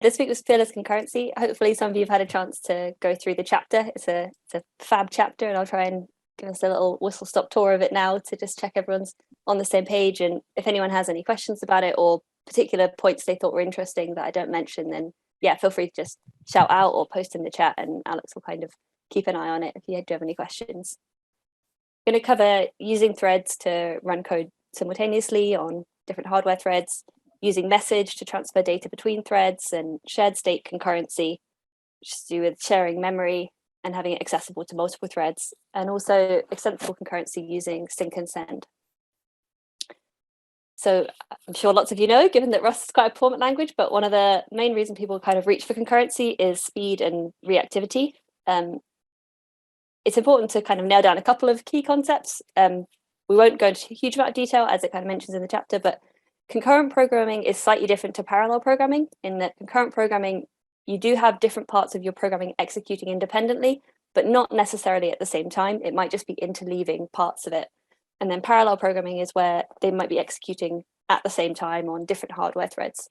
this week was Fearless Concurrency. Hopefully some of you have had a chance to go through the chapter. It's a fab chapter, and I'll try and give us a little whistle-stop tour of it now to just check everyone's on the same page. And if anyone has any questions about it or particular points they thought were interesting that I don't mention, then yeah, feel free to just shout out or post in the chat, and Alex will kind of keep an eye on it if you do have any questions. I'm going to cover using threads to run code simultaneously on different hardware threads, using message to transfer data between threads, and shared state concurrency, which is to do with sharing memory and having it accessible to multiple threads, and also extensible concurrency using sync and send. So I'm sure lots of you know, given that Rust is quite a performant language, but one of the main reasons people kind of reach for concurrency is speed and reactivity. It's important to kind of nail down a couple of key concepts. We won't go into a huge amount of detail as it kind of mentions in the chapter, but concurrent programming is slightly different to parallel programming in that concurrent programming, you do have different parts of your programming executing independently, but not necessarily at the same time. It might just be interleaving parts of it. And then parallel programming is where they might be executing at the same time on different hardware threads.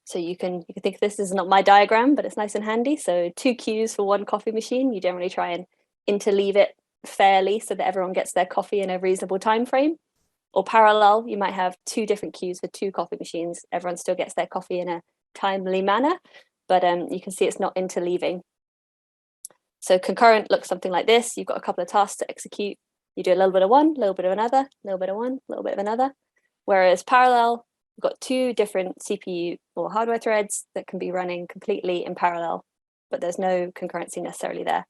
So you can think this is not my diagram, but it's nice and handy. So 2 queues for 1 coffee machine. You generally try and interleave it fairly so that everyone gets their coffee in a reasonable time frame. Or parallel, you might have 2 different queues for 2 coffee machines. Everyone still gets their coffee in a timely manner, but you can see it's not interleaving. So concurrent looks something like this. You've got a couple of tasks to execute. You do a little bit of one, a little bit of another, a little bit of one, a little bit of another. Whereas parallel, you've got 2 different CPU or hardware threads that can be running completely in parallel, but there's no concurrency necessarily there.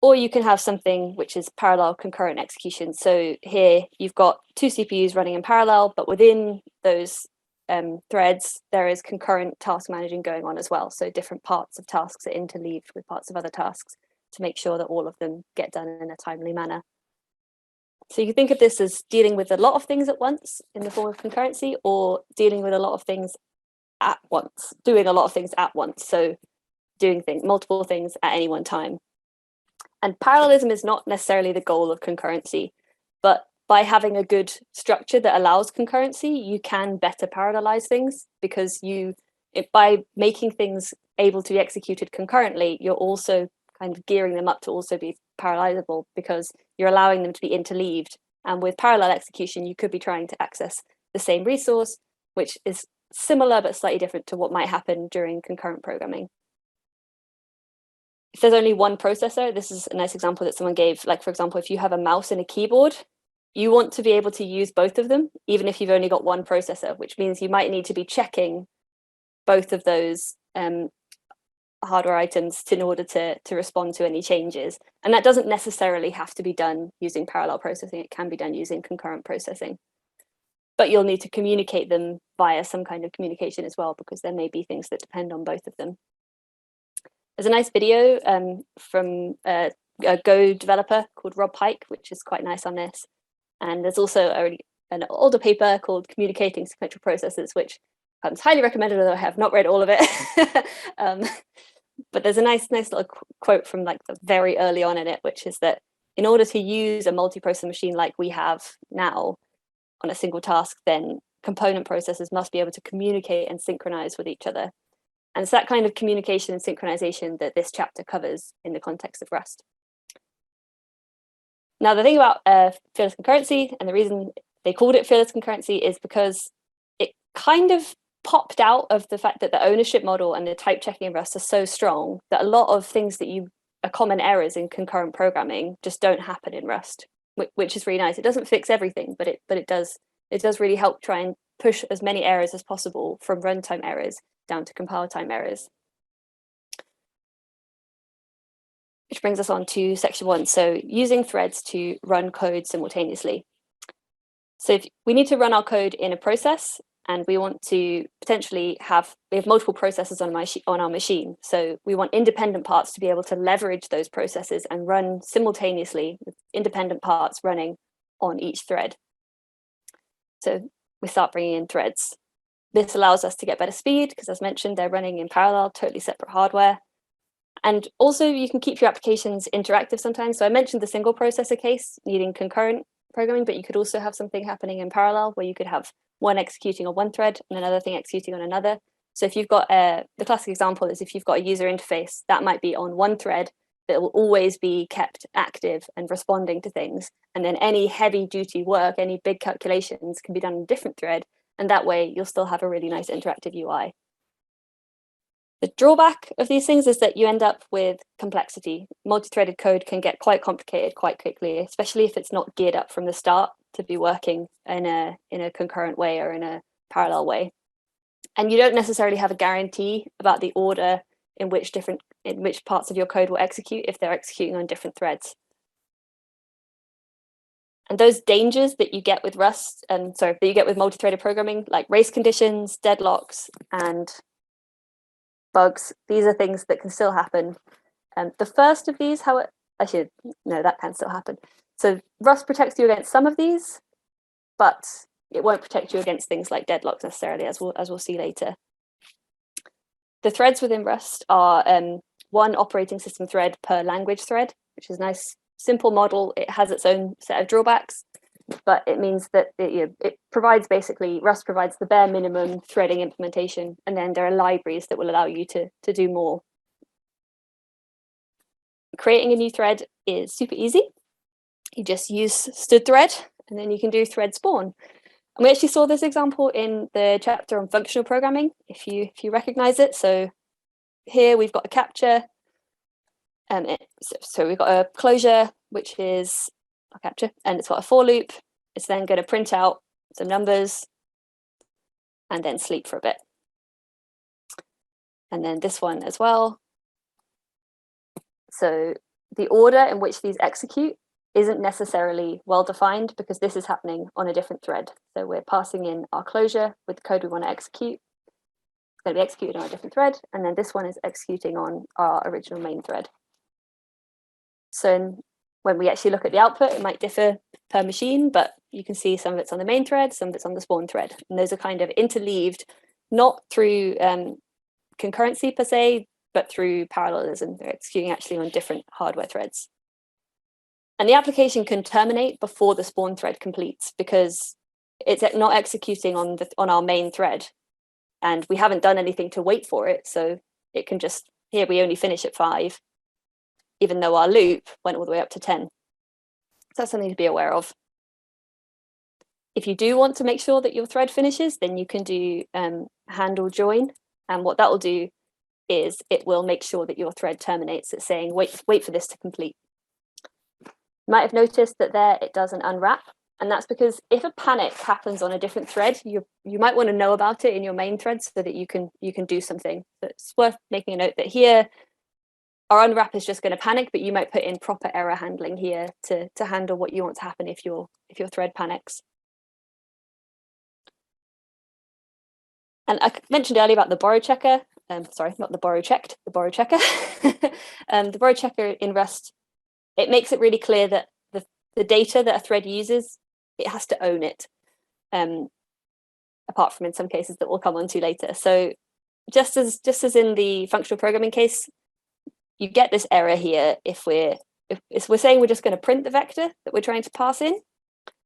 Or you can have something which is parallel concurrent execution. So here you've got 2 CPUs running in parallel, but within those threads, there is concurrent task managing going on as well. So different parts of tasks are interleaved with parts of other tasks to make sure that all of them get done in a timely manner. So you can think of this as dealing with a lot of things at once in the form of concurrency, or dealing with a lot of things at once, doing a lot of things at once. So doing multiple things at any one time. And parallelism is not necessarily the goal of concurrency, but by having a good structure that allows concurrency, you can better parallelize things, because by making things able to be executed concurrently, you're also kind of gearing them up to also be parallelizable, because you're allowing them to be interleaved. And with parallel execution, you could be trying to access the same resource, which is similar but slightly different to what might happen during concurrent programming. If there's only one processor, this is a nice example that someone gave. Like, for example, if you have a mouse and a keyboard, you want to be able to use both of them, even if you've only got one processor, which means you might need to be checking both of those hardware items in order to respond to any changes. And that doesn't necessarily have to be done using parallel processing. It can be done using concurrent processing. But you'll need to communicate them via some kind of communication as well, because there may be things that depend on both of them. There's a nice video from a Go developer called Rob Pike, which is quite nice on this. And there's also an older paper called Communicating Sequential Processes, which is highly recommended, although I have not read all of it. But there's a nice little quote from like the very early on in it, which is that in order to use a multi-processor machine like we have now on a single task, then component processors must be able to communicate and synchronize with each other. And it's that kind of communication and synchronization that this chapter covers in the context of Rust. Now, the thing about fearless concurrency, and the reason they called it fearless concurrency, is because it kind of popped out of the fact that the ownership model and the type checking in Rust are so strong that a lot of things that are common errors in concurrent programming just don't happen in Rust, which is really nice. It doesn't fix everything, but it does really help try and push as many errors as possible from runtime errors down to compile time errors. Which brings us on to section 1. So using threads to run code simultaneously. So if we need to run our code in a process, and we want to potentially we have multiple processes on our machine. So we want independent parts to be able to leverage those processes and run simultaneously with independent parts running on each thread. So we start bringing in threads. This allows us to get better speed, because as mentioned, they're running in parallel, totally separate hardware. And also you can keep your applications interactive sometimes. So I mentioned the single processor case needing concurrent programming, but you could also have something happening in parallel where you could have one executing on one thread and another thing executing on another. So if you've got the classic example is if you've got a user interface that might be on one thread that will always be kept active and responding to things, and then any heavy duty work, any big calculations can be done on a different thread, and that way you'll still have a really nice interactive UI. The drawback of these things is that you end up with complexity. Multi-threaded code can get quite complicated quite quickly, especially if it's not geared up from the start to be working in a concurrent way or in a parallel way. And you don't necessarily have a guarantee about the order in which parts of your code will execute if they're executing on different threads. And those dangers that you get with Rust, that you get with multi-threaded programming, like race conditions, deadlocks, and bugs, these are things that can still happen. The first of these, that can still happen. So Rust protects you against some of these, but it won't protect you against things like deadlocks necessarily, as we'll see later. The threads within Rust are one operating system thread per language thread, which is a nice, simple model. It has its own set of drawbacks, but it means that it provides Rust provides the bare minimum threading implementation, and then there are libraries that will allow you to do more. Creating a new thread is super easy. You just use std thread, and then you can do thread spawn. And we actually saw this example in the chapter on functional programming, if you recognize it. So here we've got a capture, so we've got a closure, which is a capture, and it's got a for loop. It's then going to print out some numbers and then sleep for a bit. And then this one as well. So the order in which these execute isn't necessarily well defined because this is happening on a different thread. So we're passing in our closure with the code we want to execute. It's going to be executed on a different thread, and then this one is executing on our original main thread. So when we actually look at the output, it might differ per machine, but you can see some of it's on the main thread, some of it's on the spawn thread. And those are kind of interleaved, not through concurrency per se, but through parallelism. They're executing actually on different hardware threads. And the application can terminate before the spawn thread completes because it's not executing on our main thread, and we haven't done anything to wait for it. So it can just, here we only finish at 5, even though our loop went all the way up to 10. So that's something to be aware of. If you do want to make sure that your thread finishes, then you can do handle join. And what that will do is it will make sure that your thread terminates. It's saying, wait for this to complete. You might have noticed that there it does an unwrap, and that's because if a panic happens on a different thread, you might want to know about it in your main thread so that you can do something. But it's worth making a note that here our unwrap is just going to panic, but you might put in proper error handling here to handle what you want to happen if your thread panics. And I mentioned earlier about the borrow checker. Sorry, not the borrow checked, the borrow checker. The borrow checker in Rust, it makes it really clear that the data that a thread uses, it has to own it, apart from in some cases that we'll come on to later. So just as in the functional programming case, you get this error here if we're saying we're just going to print the vector that we're trying to pass in.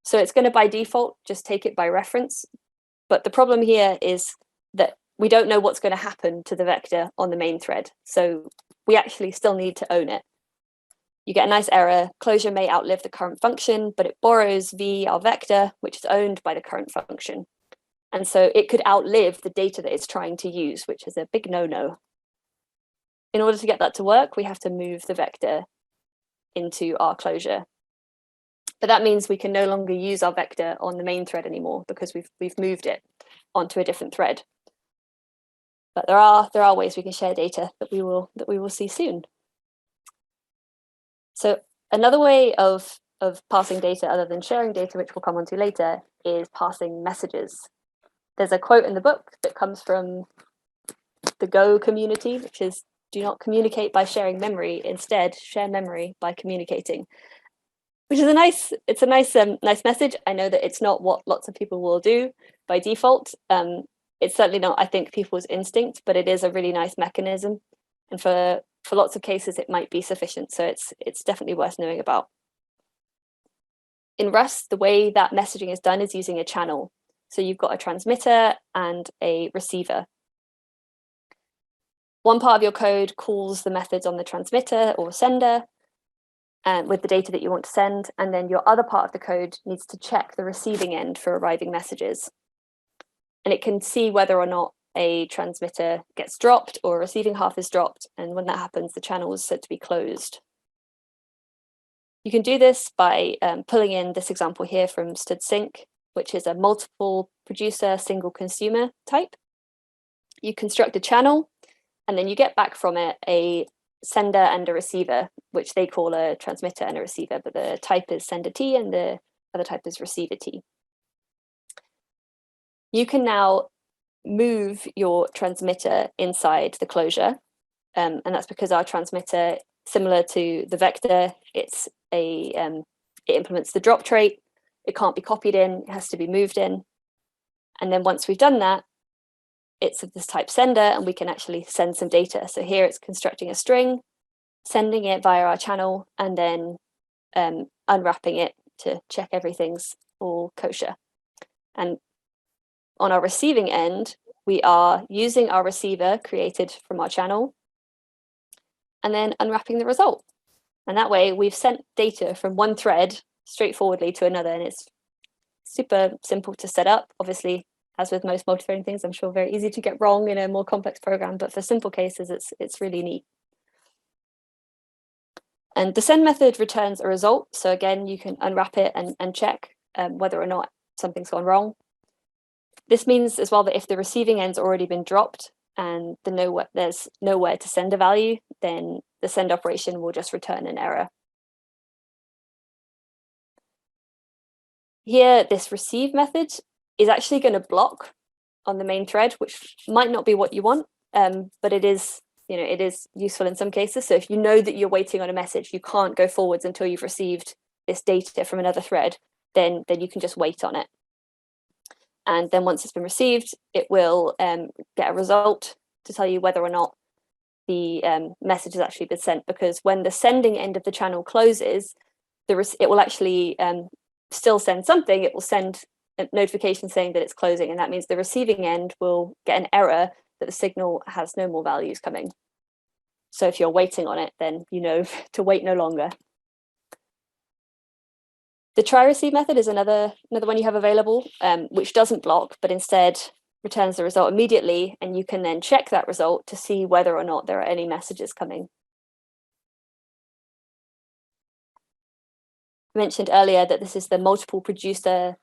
So it's going to by default just take it by reference. But the problem here is that we don't know what's going to happen to the vector on the main thread. So we actually still need to own it. You get a nice error. Closure may outlive the current function, but it borrows v, our vector, which is owned by the current function. And so it could outlive the data that it's trying to use, which is a big no-no. In order to get that to work, we have to move the vector into our closure. But that means we can no longer use our vector on the main thread anymore because we've moved it onto a different thread. But there are ways we can share data that we will see soon. So another way of passing data other than sharing data, which we'll come on to later, is passing messages. There's a quote in the book that comes from the Go community, which is, do not communicate by sharing memory, instead share memory by communicating. Which is a nice message. I know that it's not what lots of people will do by default. It's certainly not, I think, people's instinct, but it is a really nice mechanism. And for lots of cases, it might be sufficient. So it's definitely worth knowing about. In Rust, the way that messaging is done is using a channel. So you've got a transmitter and a receiver. One part of your code calls the methods on the transmitter or sender with the data that you want to send, and then your other part of the code needs to check the receiving end for arriving messages. And it can see whether or not a transmitter gets dropped or a receiving half is dropped, and when that happens, the channel is said to be closed. You can do this by pulling in this example here from stdsync, which is a multiple producer, single consumer type. You construct a channel, and then you get back from it a sender and a receiver, which they call a transmitter and a receiver, but the type is sender T and the other type is receiver T. You can now move your transmitter inside the closure, and that's because our transmitter, similar to the vector, it implements the drop trait. It can't be copied in, it has to be moved in. And then once we've done that, it's of this type sender, and we can actually send some data. So here it's constructing a string, sending it via our channel, and then unwrapping it to check everything's all kosher. And on our receiving end, we are using our receiver created from our channel and then unwrapping the result. And that way we've sent data from one thread straightforwardly to another, and it's super simple to set up. Obviously, as with most multi-threading things, I'm sure very easy to get wrong in a more complex program, but for simple cases, it's really neat. And the send method returns a result. So again, you can unwrap it and check whether or not something's gone wrong. This means as well that if the receiving end's already been dropped and there's nowhere to send a value, then the send operation will just return an error. Here, this receive method is actually going to block on the main thread, which might not be what you want, but it is useful in some cases. So if you know that you're waiting on a message, you can't go forwards until you've received this data from another thread, then you can just wait on it. And then once it's been received, it will get a result to tell you whether or not the message has actually been sent, because when the sending end of the channel closes, it will actually still send something. It will send a notification saying that it's closing, and that means the receiving end will get an error that the signal has no more values coming. So if you're waiting on it, then you know to wait no longer. The try receive method is another one you have available, which doesn't block, but instead returns the result immediately, and you can then check that result to see whether or not there are any messages coming. I mentioned earlier that this is the multiple producer,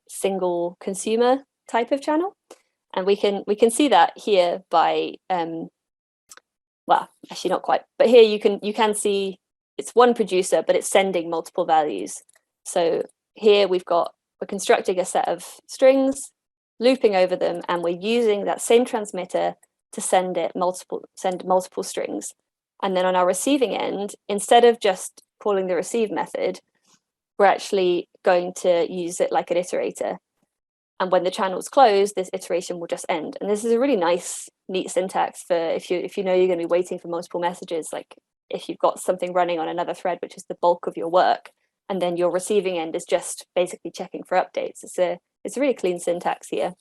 single consumer type of channel, and we can see that here by well, actually not quite, but here you can see it's one producer, but it's sending multiple values. So here we're constructing a set of strings, looping over them, and we're using that same transmitter to send multiple strings. And then on our receiving end, instead of just calling the receive method, we're actually going to use it like an iterator. And when the channel's closed, this iteration will just end. And this is a really nice, neat syntax for if you know you're going to be waiting for multiple messages, like if you've got something running on another thread, which is the bulk of your work, and then your receiving end is just basically checking for updates. It's a really clean syntax here.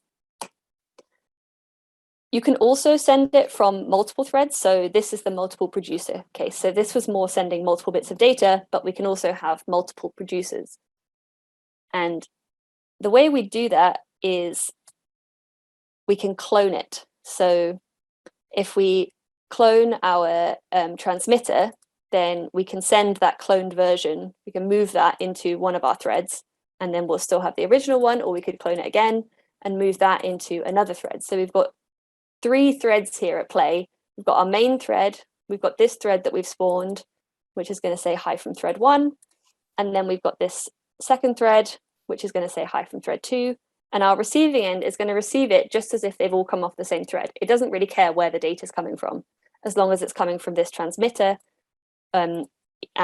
You can also send it from multiple threads. So this is the multiple producer case. So this was more sending multiple bits of data, but we can also have multiple producers. And the way we do that is we can clone it. So if we clone our transmitter, then we can send that cloned version. We can move that into one of our threads, and then we'll still have the original one, or we could clone it again and move that into another thread. So we've got 3 threads here at play. We've got our main thread, we've got this thread that we've spawned, which is going to say hi from thread 1, and then we've got this second thread, which is going to say hi from thread 2, and our receiving end is going to receive it just as if they've all come off the same thread. It doesn't really care where the data is coming from, as long as it's coming from this transmitter, and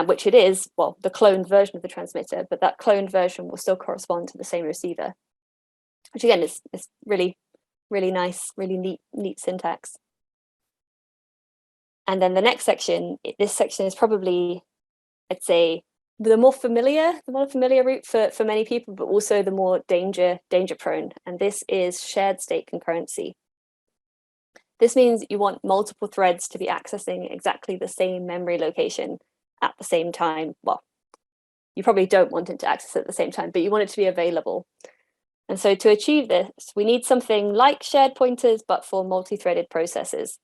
which it is, well, the cloned version of the transmitter, but that cloned version will still correspond to the same receiver, which again is really, really nice, really neat syntax. And then the next section, this section is probably, I'd say, the more familiar route for many people, but also the more danger prone. And this is shared state concurrency. This means you want multiple threads to be accessing exactly the same memory location at the same time. Well, you probably don't want it to access at the same time, but you want it to be available. And so to achieve this, we need something like shared pointers, but for multi-threaded processes.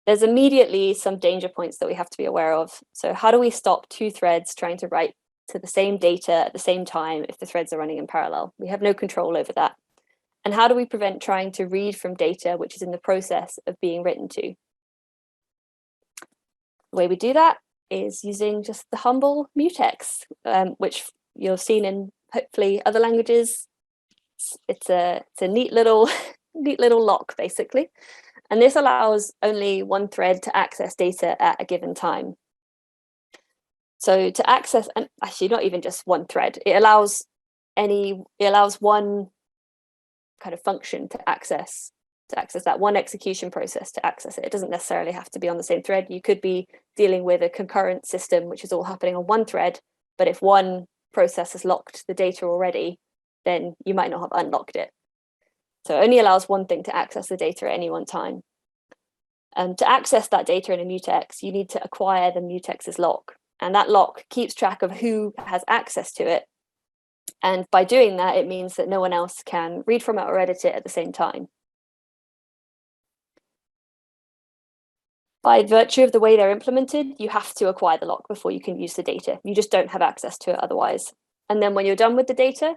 There's immediately some danger points that we have to be aware of. So how do we stop two threads trying to write to the same data at the same time if the threads are running in parallel? We have no control over that. And how do we prevent trying to read from data which is in the process of being written to? The way we do that is using just the humble mutex, which you've seen in hopefully other languages. It's a neat little lock, basically. And this allows only one thread to access data at a given time. So to access, and actually not even just one thread, it allows one kind of function to access that one execution process to access it. It doesn't necessarily have to be on the same thread. You could be dealing with a concurrent system, which is all happening on one thread, but if one process has locked the data already, then you might not have unlocked it. So it only allows one thing to access the data at any one time. To access that data in a mutex, you need to acquire the mutex's lock, and that lock keeps track of who has access to it. And by doing that, it means that no one else can read from it or edit it at the same time. By virtue of the way they're implemented, you have to acquire the lock before you can use the data. You just don't have access to it otherwise. And then when you're done with the data,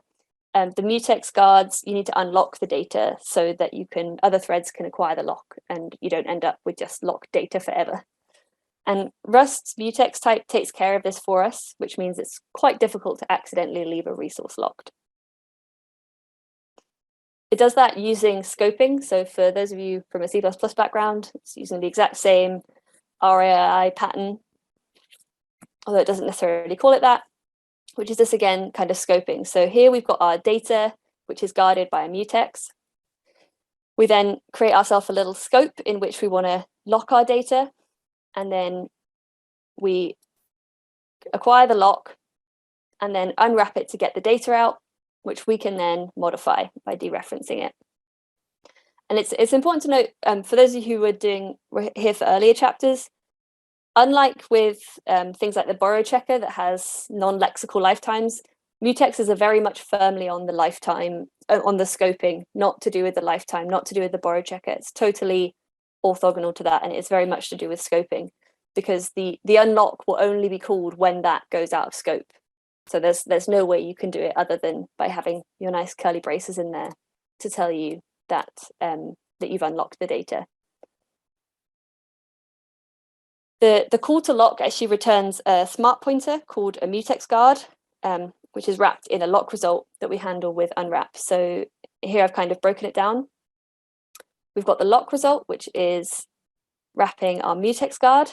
the mutex guards, you need to unlock the data so that other threads can acquire the lock and you don't end up with just locked data forever. And Rust's mutex type takes care of this for us, which means it's quite difficult to accidentally leave a resource locked. It does that using scoping. So for those of you from a C++ background, it's using the exact same RAI pattern, although it doesn't necessarily call it that, which is this again kind of scoping. So here we've got our data, which is guarded by a mutex. We then create ourselves a little scope in which we want to lock our data, and then we acquire the lock and then unwrap it to get the data out, which we can then modify by dereferencing it. And it's important to note, for those of you who were here for earlier chapters, unlike with things like the borrow checker that has non-lexical lifetimes, mutexes are very much firmly on the lifetime, on the scoping, not to do with the lifetime, not to do with the borrow checker. It's totally orthogonal to that, and it's very much to do with scoping, because the unlock will only be called when that goes out of scope. So there's no way you can do it other than by having your nice curly braces in there to tell you that you've unlocked the data. The call to lock actually returns a smart pointer called a mutex guard, which is wrapped in a lock result that we handle with unwrap. So here I've kind of broken it down. We've got the lock result, which is wrapping our mutex guard.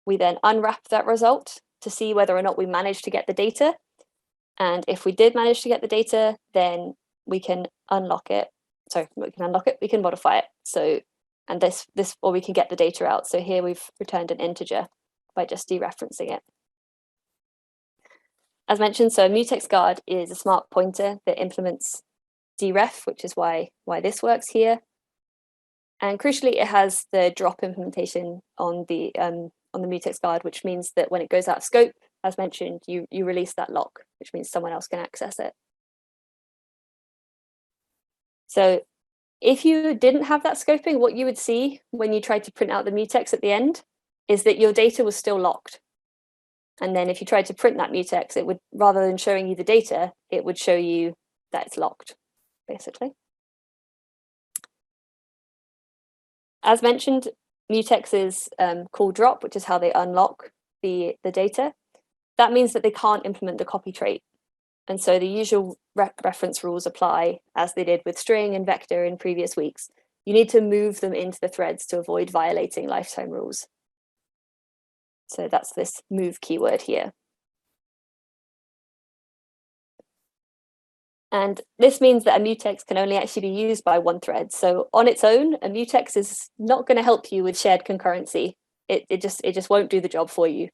We then unwrap that result to see whether or not we managed to get the data. And if we did manage to get the data, then we can unlock it. Sorry, we can unlock it, we can modify it. So, and or we can get the data out. So here we've returned an integer by just dereferencing it. As mentioned, so a mutex guard is a smart pointer that implements deref, which is why this works here. And crucially, it has the drop implementation on the mutex guard, which means that when it goes out of scope, as mentioned, you release that lock, which means someone else can access it. So if you didn't have that scoping, what you would see when you tried to print out the mutex at the end is that your data was still locked. And then if you tried to print that mutex, it would, rather than showing you the data, it would show you that it's locked, basically. As mentioned, mutexes call drop, which is how they unlock the data. That means that they can't implement the copy trait. And so the usual reference rules apply as they did with string and vector in previous weeks. You need to move them into the threads to avoid violating lifetime rules. So that's this move keyword here. And this means that a mutex can only actually be used by one thread. So on its own, a mutex is not going to help you with shared concurrency. It just won't do the job for you.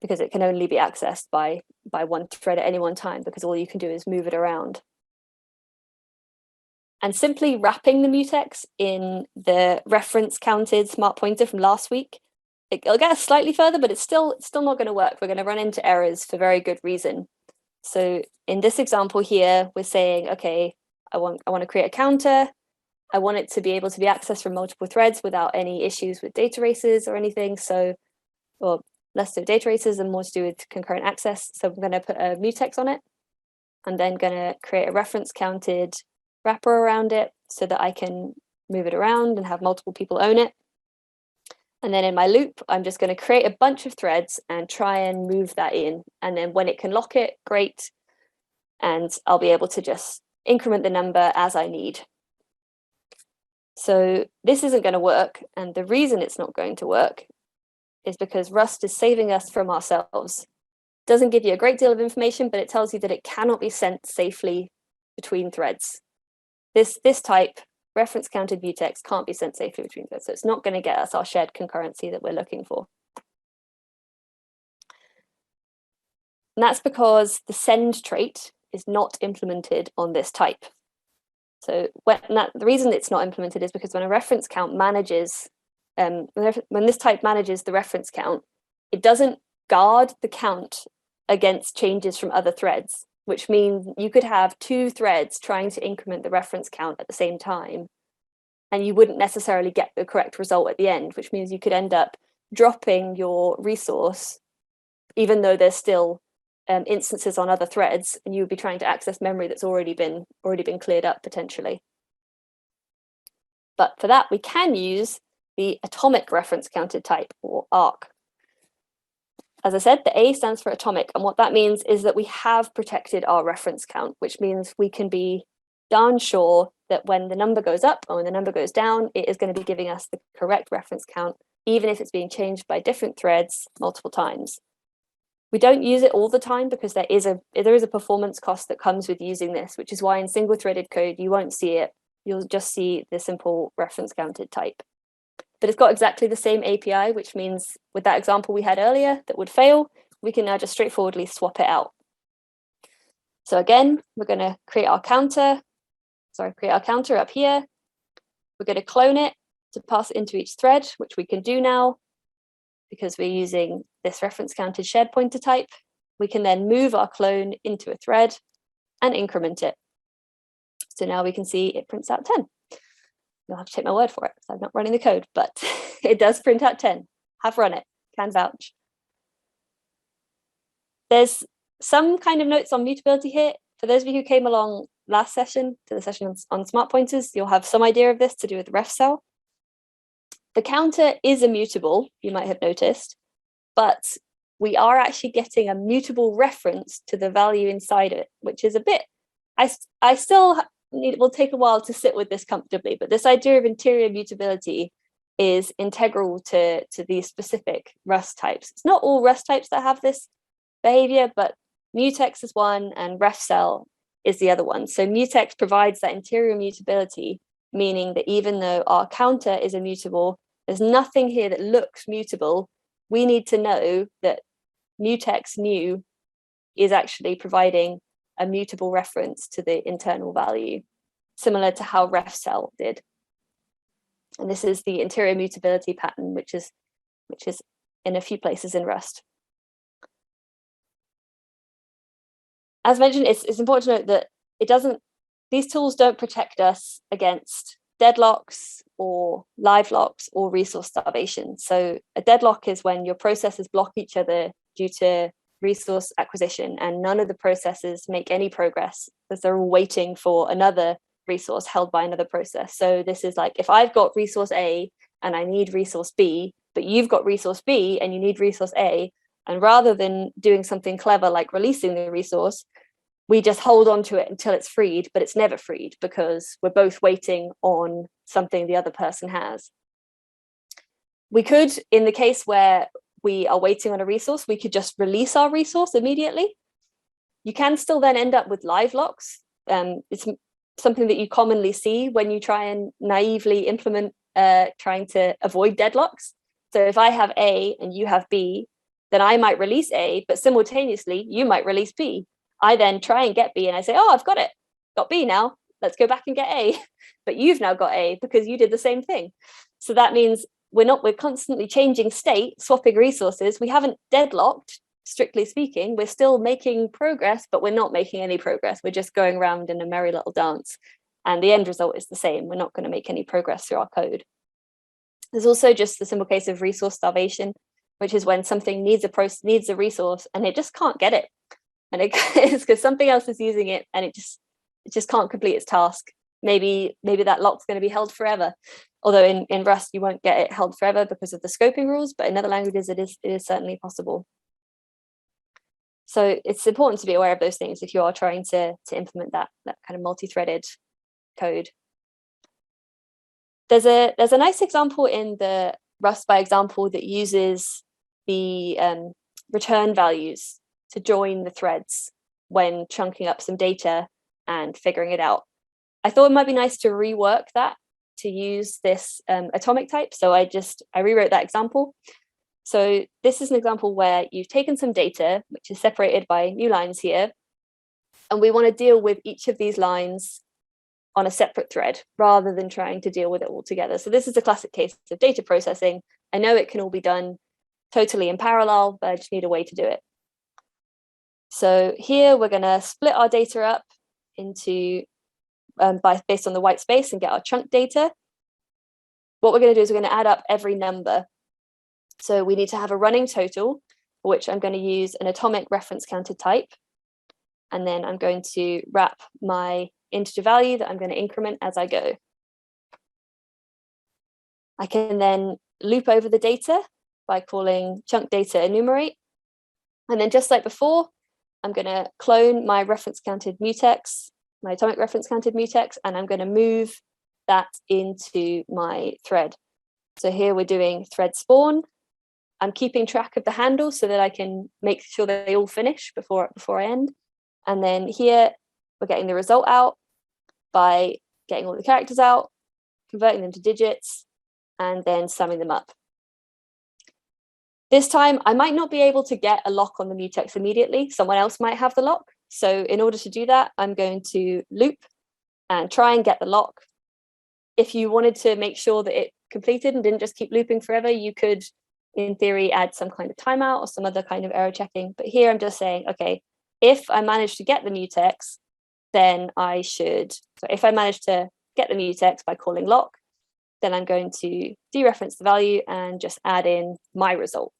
because it can only be accessed by one thread at any one time, because all you can do is move it around. And simply wrapping the mutex in the reference counted smart pointer from last week, it'll get us slightly further, but it's still not going to work. We're going to run into errors for very good reason. So in this example here, we're saying, okay, I want to create a counter. I want it to be able to be accessed from multiple threads without any issues with data races or anything. So, or less to do with data races and more to do with concurrent access. So I'm going to put a mutex on it, and then going to create a reference counted wrapper around it so that I can move it around and have multiple people own it. And then in my loop, I'm just going to create a bunch of threads and try and move that in. And then when it can lock it, great. And I'll be able to just increment the number as I need. So this isn't going to work. And the reason it's not going to work is because Rust is saving us from ourselves. It doesn't give you a great deal of information, but it tells you that it cannot be sent safely between threads. This type, reference counted mutex, can't be sent safely between threads. So it's not going to get us our shared concurrency that we're looking for. And that's because the send trait is not implemented on this type. So the reason it's not implemented is because when a reference count manages, when this type manages the reference count, it doesn't guard the count against changes from other threads, which means you could have two threads trying to increment the reference count at the same time, and you wouldn't necessarily get the correct result at the end, which means you could end up dropping your resource, even though there's still instances on other threads, and you would be trying to access memory that's already been cleared up potentially. But for that, we can use the atomic reference counted type, or ARC. As I said, the A stands for atomic, and what that means is that we have protected our reference count, which means we can be darn sure that when the number goes up or when the number goes down, it is going to be giving us the correct reference count, even if it's being changed by different threads multiple times. We don't use it all the time because there is a performance cost that comes with using this, which is why in single-threaded code, you won't see it. You'll just see the simple reference counted type. But it's got exactly the same API, which means with that example we had earlier that would fail, we can now just straightforwardly swap it out. So again, we're going to create our counter up here. We're going to clone it to pass it into each thread, which we can do now because we're using this reference counted shared pointer type. We can then move our clone into a thread and increment it. So now we can see it prints out 10. You'll have to take my word for it, because I'm not running the code, but it does print out 10. Have run it, can vouch. There's some kind of notes on mutability here. For those of you who came along last session, to the session on smart pointers, you'll have some idea of this to do with ref cell. The counter is immutable, you might have noticed, but we are actually getting a mutable reference to the value inside it, which is a bit, I still will take a while to sit with this comfortably, but this idea of interior mutability is integral to these specific Rust types. It's not all Rust types that have this behavior, but Mutex is one and ref cell is the other one. So Mutex provides that interior mutability, meaning that even though our counter is immutable, there's nothing here that looks mutable. We need to know that Mutex new is actually providing a mutable reference to the internal value, similar to how ref cell did. And this is the interior mutability pattern, which is in a few places in Rust. As mentioned, it's important to note that these tools don't protect us against deadlocks or live locks or resource starvation. So a deadlock is when your processes block each other due to resource acquisition, and none of the processes make any progress because they're all waiting for another resource held by another process. So this is like, if I've got resource A and I need resource B, but you've got resource B and you need resource A, and rather than doing something clever like releasing the resource, we just hold on to it until it's freed, but it's never freed because we're both waiting on something the other person has. We could, in the case where we are waiting on a resource, we could just release our resource immediately. You can still then end up with live locks. It's something that you commonly see when you try and naively implement trying to avoid deadlocks. So if I have A and you have B, then I might release A, but simultaneously you might release B. I then try and get B and I say, oh, I've got it, got B now, let's go back and get A. But you've now got A because you did the same thing. So that means we're constantly changing state, swapping resources. We haven't deadlocked, strictly speaking. We're still making progress, but we're not making any progress. We're just going around in a merry little dance. And the end result is the same. We're not going to make any progress through our code. There's also just the simple case of resource starvation, which is when something needs a resource and it just can't get it. And it's because something else is using it and it just can't complete its task. Maybe that lock's going to be held forever. Although in Rust you won't get it held forever because of the scoping rules, but in other languages it is certainly possible. So it's important to be aware of those things if you are trying to implement that kind of multi-threaded code. There's a nice example in the Rust by example that uses the return values to join the threads when chunking up some data and figuring it out. I thought it might be nice to rework that to use this atomic type. So I rewrote that example. So this is an example where you've taken some data, which is separated by new lines here, and we want to deal with each of these lines on a separate thread rather than trying to deal with it all together. So this is a classic case of data processing. I know it can all be done totally in parallel, but I just need a way to do it. So here we're going to split our data up into based on the white space and get our chunk data. What we're going to do is we're going to add up every number. So we need to have a running total, for which I'm going to use an atomic reference counted type. And then I'm going to wrap my integer value that I'm going to increment as I go. I can then loop over the data by calling chunk data enumerate. And then just like before, I'm going to clone my reference counted mutex, my atomic reference counted mutex, and I'm going to move that into my thread. So here we're doing thread spawn. I'm keeping track of the handle so that I can make sure that they all finish before I end. And then here we're getting the result out by getting all the characters out, converting them to digits, and then summing them up. This time, I might not be able to get a lock on the mutex immediately. Someone else might have the lock. So in order to do that, I'm going to loop and try and get the lock. If you wanted to make sure that it completed and didn't just keep looping forever, you could, in theory, add some kind of timeout or some other kind of error checking. But here I'm just saying, okay, if I manage to get the mutex, then I should, so if I manage to get the mutex by calling lock, then I'm going to dereference the value and just add in my result.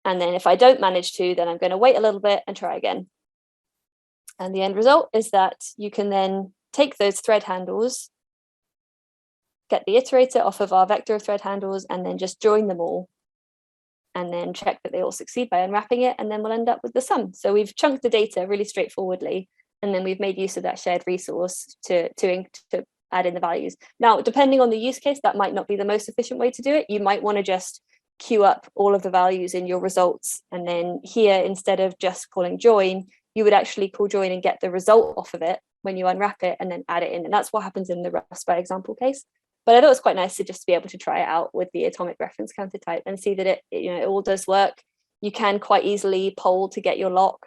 And then if I don't manage to, then I'm going to wait a little bit and try again. And the end result is that you can then take those thread handles, get the iterator off of our vector of thread handles, and then just join them all. And then check that they all succeed by unwrapping it, and then we'll end up with the sum. So we've chunked the data really straightforwardly, and then we've made use of that shared resource to add in the values. Now, depending on the use case, that might not be the most efficient way to do it. You might want to just queue up all of the values in your results, and then here, instead of just calling join, you would actually call join and get the result off of it when you unwrap it and then add it in. And that's what happens in the Rust by example case. But I thought it was quite nice to just be able to try it out with the atomic reference counter type and see that it all does work. You can quite easily poll to get your lock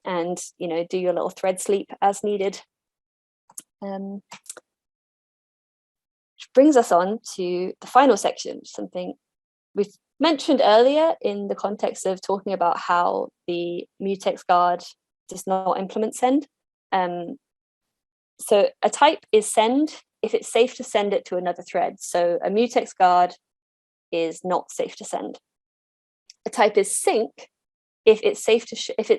and do your little thread sleep as needed. Which brings us on to the final section, something we've mentioned earlier in the context of talking about how the mutex guard does not implement send. So a type is send if it's safe to send it to another thread. So a mutex guard is not safe to send. A type is sync if it's safe to if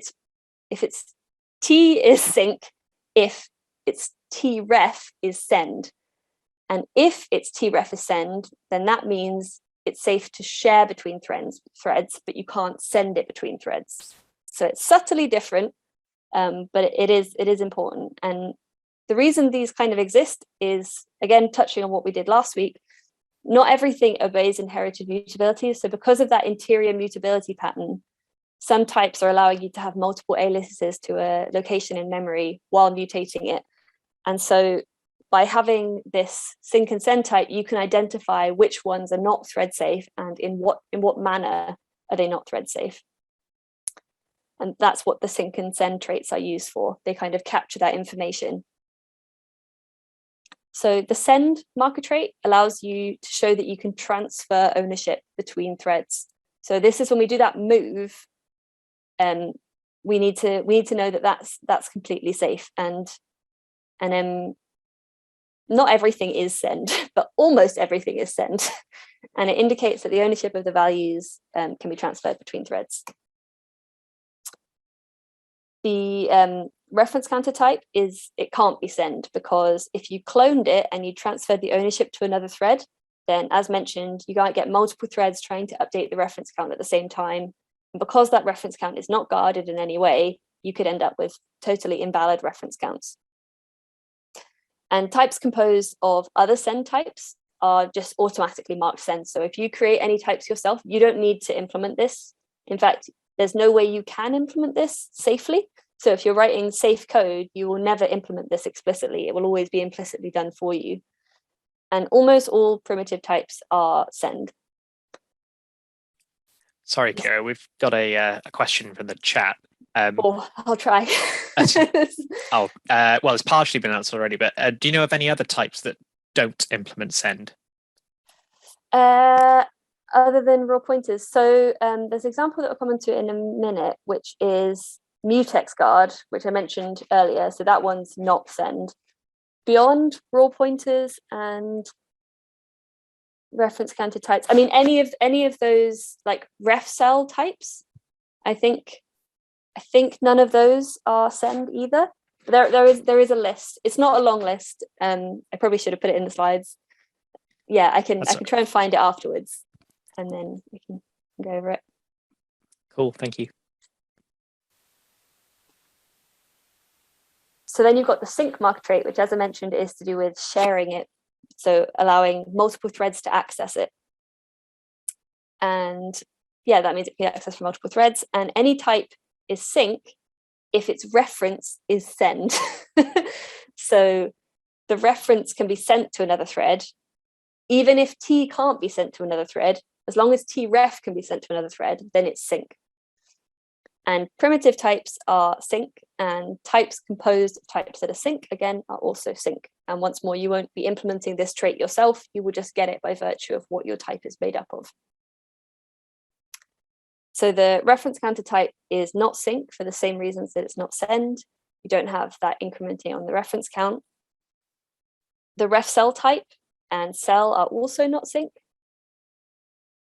it's t is sync if its tref is send. And if its tref is send, then that means it's safe to share between threads, but you can't send it between threads. So it's subtly different, but it is important. And the reason these kind of exist is, again, touching on what we did last week, not everything obeys inherited mutability. So because of that interior mutability pattern, some types are allowing you to have multiple aliases to a location in memory while mutating it. And so by having this sync and send type, you can identify which ones are not thread safe and in what manner are they not thread safe? And that's what the sync and send traits are used for. They kind of capture that information. So the send marker trait allows you to show that you can transfer ownership between threads. So this is when we do that move, we need to know that that's completely safe, and not everything is send, but almost everything is send, and it indicates that the ownership of the values can be transferred between threads. The reference counter type it can't be send, because if you cloned it and you transferred the ownership to another thread, then as mentioned, you might get multiple threads trying to update the reference count at the same time. And because that reference count is not guarded in any way, you could end up with totally invalid reference counts. And types composed of other send types are just automatically marked send. So if you create any types yourself, you don't need to implement this. In fact, there's no way you can implement this safely. So if you're writing safe code, you will never implement this explicitly. It will always be implicitly done for you. And almost all primitive types are send. Sorry, Ciara, we've got a question from the chat. I'll try. Well, it's partially been answered already, but do you know of any other types that don't implement send? Other than raw pointers. So there's an example that I'll come into in a minute, which is Mutex guard, which I mentioned earlier. So that one's not send. Beyond raw pointers and reference counter types, I mean, any of those like ref cell types, I think none of those are send either. There is a list. It's not a long list. I probably should have put it in the slides. Yeah, I can try and find it afterwards, and then we can go over it. Cool, thank you. So then you've got the sync marker trait, which, as I mentioned, is to do with sharing it, so allowing multiple threads to access it. And yeah, that means it can be accessed from multiple threads. And any type is sync if its reference is send. So the reference can be sent to another thread, even if T can't be sent to another thread. As long as tref can be sent to another thread, then it's sync. And primitive types are sync, and types composed of types that are sync, again, are also sync. And once more, you won't be implementing this trait yourself. You will just get it by virtue of what your type is made up of. So the reference counter type is not sync for the same reasons that it's not send. You don't have that incrementing on the reference count. The ref cell type and cell are also not sync.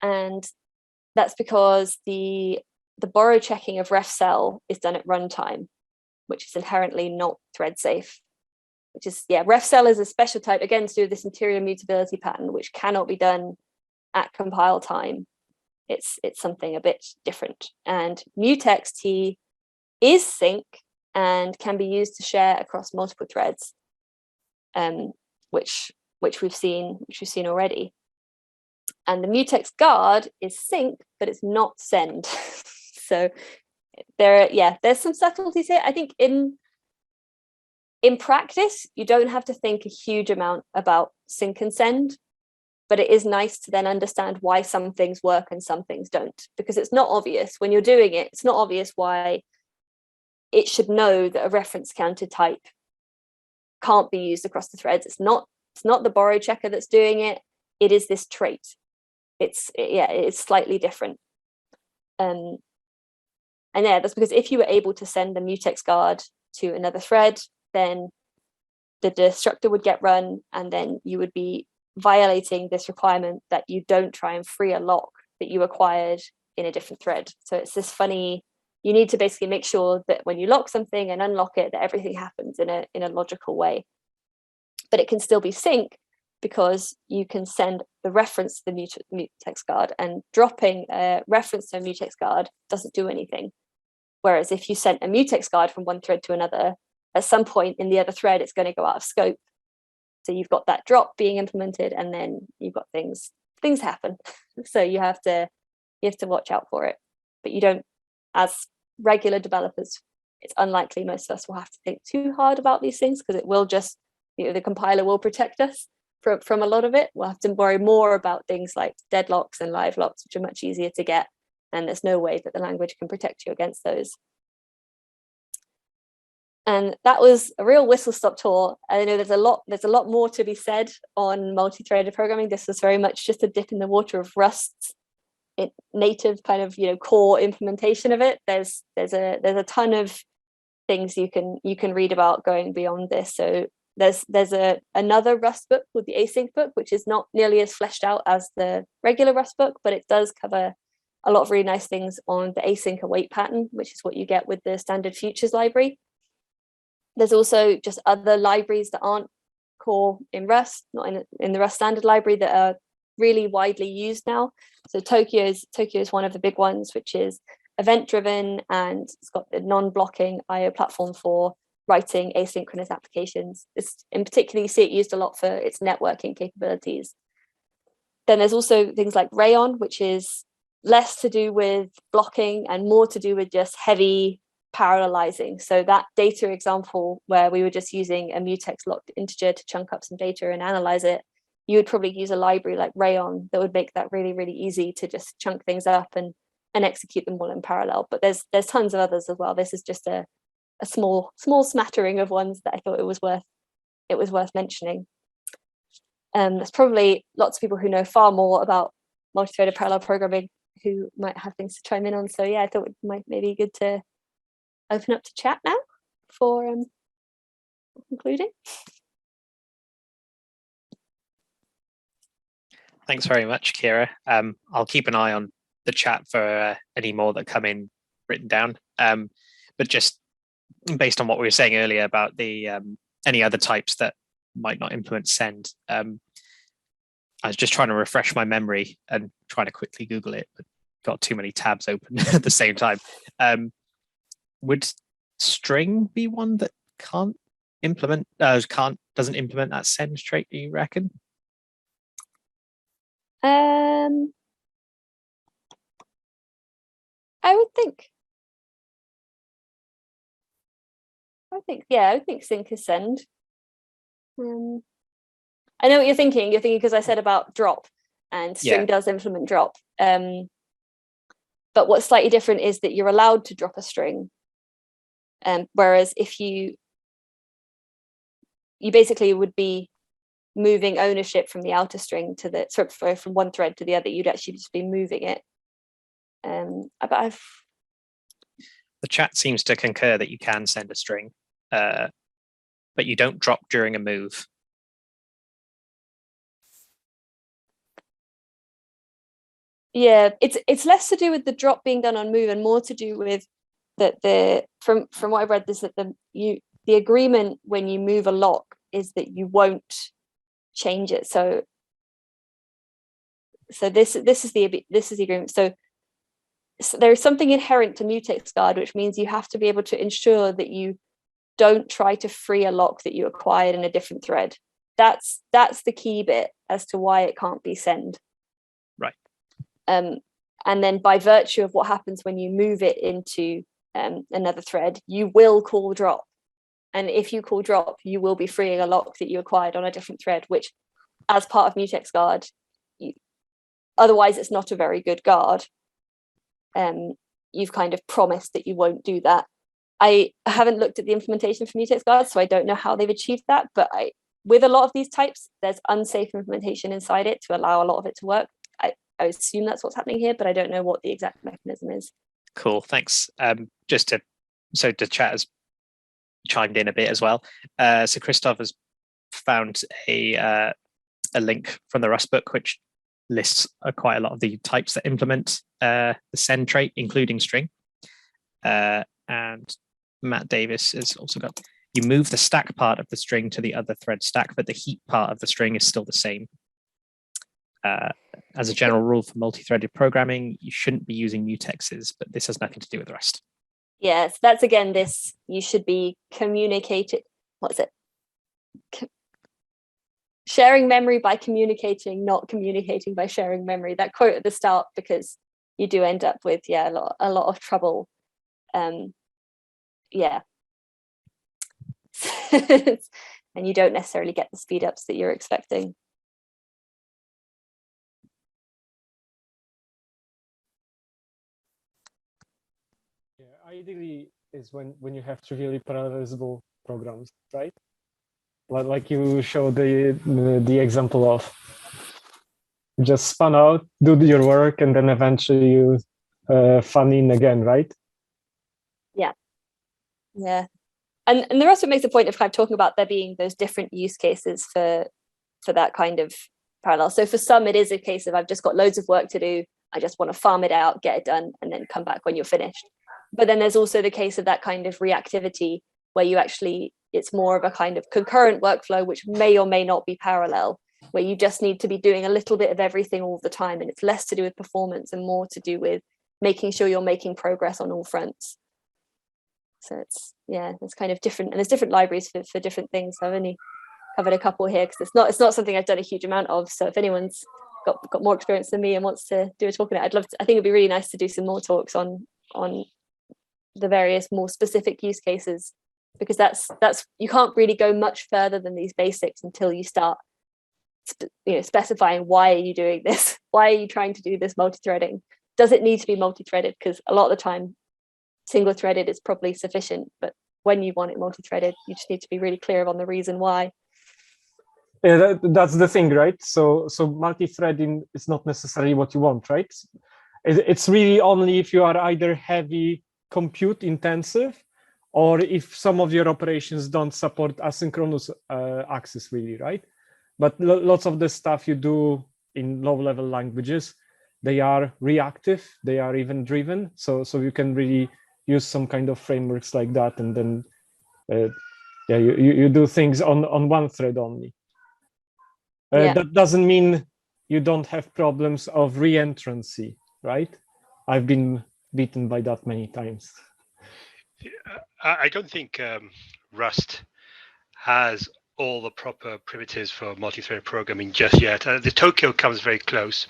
And that's because the borrow checking of ref cell is done at runtime, which is inherently not thread safe. Which is, yeah, ref cell is a special type, again, to do with this interior mutability pattern, which cannot be done at compile time. It's something a bit different. And mutex T is sync and can be used to share across multiple threads, which we've seen already. And the mutex guard is sync, but it's not send. So there's some subtleties here. I think in practice, you don't have to think a huge amount about sync and send, but it is nice to then understand why some things work and some things don't, because it's not obvious when you're doing it. It's not obvious why it should know that a reference counter type can't be used across the threads. It's not the borrow checker that's doing it. It is this trait. It's slightly different. And yeah, that's because if you were able to send the mutex guard to another thread, then the destructor would get run, and then you would be violating this requirement that you don't try and free a lock that you acquired in a different thread. So it's this funny, you need to basically make sure that when you lock something and unlock it, that everything happens in a logical way. But it can still be sync, because you can send the reference to the mutex guard, and dropping a reference to a mutex guard doesn't do anything. Whereas if you sent a mutex guard from one thread to another, at some point in the other thread, it's going to go out of scope. So you've got that drop being implemented, and then you've got things happen. So you have to watch out for it. But you don't, as regular developers, it's unlikely most of us will have to think too hard about these things, because it will just, the compiler will protect us from a lot of it. We'll have to worry more about things like deadlocks and live locks, which are much easier to get. and there's no way that the language can protect you against those. And that was a real whistle-stop tour. I know there's a lot more to be said on multi-threaded programming. This was very much just a dip in the water of Rust's native kind of core implementation of it. There's a ton of things you can read about going beyond this. So there's another Rust book called the Async book, which is not nearly as fleshed out as the regular Rust book, but it does cover a lot of really nice things on the async await pattern, which is what you get with the standard futures library. There's also just other libraries that aren't core in Rust, not in the Rust standard library, that are really widely used now. So Tokyo is one of the big ones, which is event driven, and it's got the non-blocking IO platform for writing asynchronous applications. In particular, you see it used a lot for its networking capabilities. Then there's also things like Rayon, which is less to do with blocking and more to do with just heavy parallelizing. So that data example where we were just using a mutex locked integer to chunk up some data and analyze it, you would probably use a library like Rayon that would make that really, really easy to just chunk things up and execute them all in parallel. But there's tons of others as well. This is just a small smattering of ones that I thought it was worth mentioning. There's probably lots of people who know far more about multi-threaded parallel programming who might have things to chime in on. So yeah, I thought it might maybe good to open up to chat now for concluding. Thanks very much, Ciara. I'll keep an eye on the chat for any more that come in written down. But just based on what we were saying earlier about the any other types that might not implement send, I was just trying to refresh my memory and trying to quickly Google it, but got too many tabs open at the same time. Would string be one that doesn't implement that send trait, do you reckon? I would think sync is send. I know what you're thinking. You're thinking because I said about drop, and string does implement drop. But what's slightly different is that you're allowed to drop a string. Whereas if you basically would be moving ownership from the outer string to the from one thread to the other, you'd actually just be moving it. But the chat seems to concur that you can send a string, but you don't drop during a move. Yeah, it's less to do with the drop being done on move and more to do with that from what I've read is that the agreement when you move a lock is that you won't change it. So this is the agreement. So there is something inherent to mutex guard, which means you have to be able to ensure that you don't try to free a lock that you acquired in a different thread. That's the key bit as to why it can't be send. Right. And then by virtue of what happens when you move it into another thread, you will call drop. And if you call drop, you will be freeing a lock that you acquired on a different thread, which as part of mutex guard, otherwise it's not a very good guard. You've kind of promised that you won't do that. I haven't looked at the implementation for mutex guard, so I don't know how they've achieved that, but with a lot of these types, there's unsafe implementation inside it to allow a lot of it to work. I assume that's what's happening here, but I don't know what the exact mechanism is. Cool, thanks. So the chat has chimed in a bit as well. So Christoph has found a link from the Rust book, which lists quite a lot of the types that implement the send trait, including string. And Matt Davis has also got, you move the stack part of the string to the other thread stack, but the heap part of the string is still the same. As a general rule for multi-threaded programming, you shouldn't be using mutexes, but this has nothing to do with Rust. Yes, that's again this, you should be communicating, what's it? Sharing memory by communicating, not communicating by sharing memory. That quote at the start, because you do end up with a lot of trouble. Yeah. And you don't necessarily get the speed ups that you're expecting. ideally is when you have trivially parallelizable programs, right? Like you showed the example of. Just spun out, do your work, and then eventually you fun in again, right? Yeah. And there also makes a point of kind of talking about there being those different use cases for that kind of parallel. So for some, it is a case of I've just got loads of work to do. I just want to farm it out, get it done, and then come back when you're finished. But then there's also the case of that kind of reactivity where you actually, it's more of a kind of concurrent workflow, which may or may not be parallel, where you just need to be doing a little bit of everything all the time. And it's less to do with performance and more to do with making sure you're making progress on all fronts. So it's, yeah, it's kind of different, and there's different libraries for different things. I've only covered a couple here because it's not something I've done a huge amount of. So if anyone's got more experience than me and wants to do a talk on it, I think it'd be really nice to do some more talks on the various more specific use cases, because that's you can't really go much further than these basics until you start specifying why are you doing this, why are you trying to do this multi-threading, does it need to be multi-threaded? Because a lot of the time single-threaded is probably sufficient, but when you want it multi-threaded, you just need to be really clear on the reason why. Yeah, that's the thing, right? So multi-threading is not necessarily what you want, right? It's really only if you are either heavy compute intensive, or if some of your operations don't support asynchronous access, really, right? But lots of the stuff you do in low-level languages, they are reactive, they are event-driven, so you can really use some kind of frameworks like that, and then you do things on one thread only. That doesn't mean you don't have problems of re-entrancy, right? I've been beaten by that many times. I don't think Rust has all the proper primitives for multi-thread programming just yet. The Tokyo comes very close,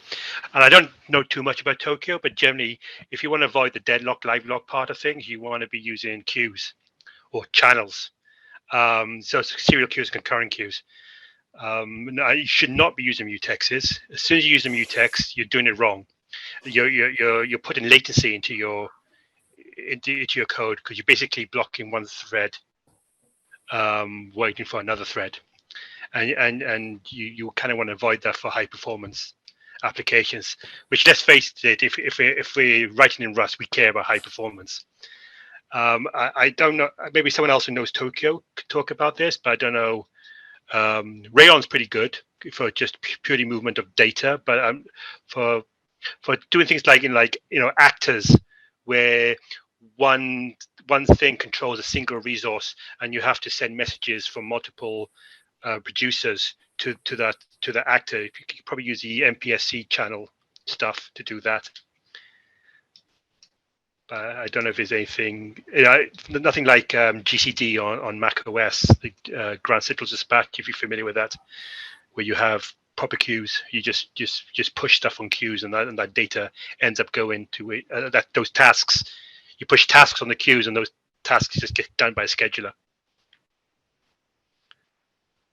and I don't know too much about Tokyo, but generally, if you want to avoid the deadlock, live lock part of things, you want to be using queues or channels. So serial queues, concurrent queues. Now you should not be using mutexes. As soon as you use a mutex, you're doing it wrong. You're putting latency into your code, because you're basically blocking one thread, waiting for another thread, and you kind of want to avoid that for high performance applications. Which, let's face it, if we're writing in Rust, we care about high performance. I don't know. Maybe someone else who knows Tokyo could talk about this, but I don't know. Rayon's pretty good for just purely movement of data, but for doing things like actors, where one thing controls a single resource, and you have to send messages from multiple producers to the actor. You could probably use the MPSC channel stuff to do that. I don't know if there's anything, nothing like GCD on Mac OS, the Grand Central Dispatch, if you're familiar with that, where you have proper queues. You just push stuff on queues, and that data ends up going to those tasks. You push tasks on the queues, and those tasks just get done by a scheduler.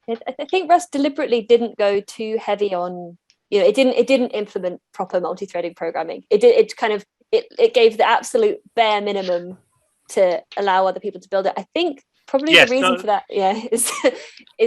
I think Rust deliberately didn't go too heavy on, it didn't implement proper multi-threading programming. It gave the absolute bare minimum to allow other people to build it. I think probably the reason for that, is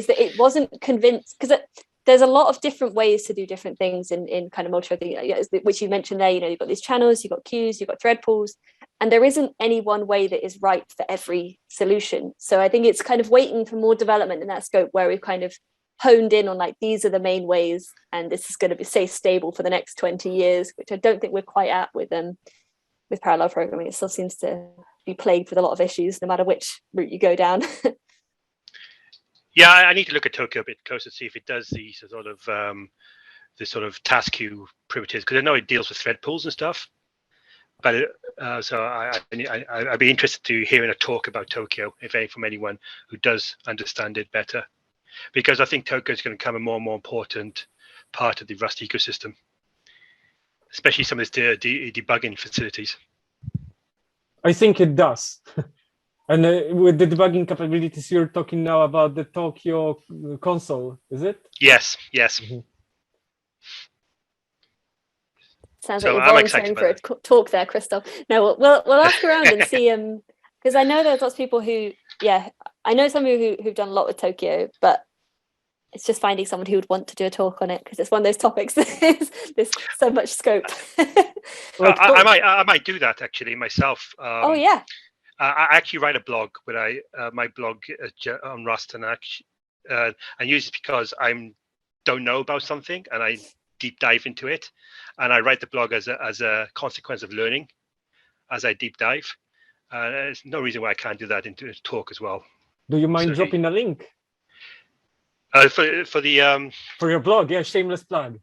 that it wasn't convinced, because there's a lot of different ways to do different things in kind of multi-threading, which you mentioned there. You've got these channels, you've got queues, you've got thread pools, and there isn't any one way that is right for every solution. So I think it's kind of waiting for more development in that scope, where we've kind of honed in on these are the main ways, and this is going to stay stable for the next 20 years, which I don't think we're quite at with parallel programming. It still seems to be plagued with a lot of issues, no matter which route you go down. Yeah, I need to look at Tokyo a bit closer to see if it does the sort of task queue primitives, because I know it deals with thread pools and stuff. But so I'd be interested to hearing a talk about Tokyo, if any, from anyone who does understand it better, because I think Tokyo is going to become a more and more important part of the Rust ecosystem, especially some of the debugging facilities. I think it does. And with the debugging capabilities, you're talking now about the Tokyo console, is it? Yes, yes. Mm-hmm. Sounds So like I'm you're excited volunteering by for a talk there, Christoph. No, we'll ask around and see. Because I know there's lots of people who, yeah, I know some people who've done a lot with Tokyo, but it's just finding someone who would want to do a talk on it because it's one of those topics that there's so much scope. Like, I might do that actually myself. Oh yeah. I actually write a blog, but my blog on Rust, and I use it because I don't know about something and I deep dive into it, and I write the blog as a consequence of learning as I deep dive. There's no reason why I can't do that into a talk as well. do you mind So, dropping a link for the for your blog? Yeah, shameless plug.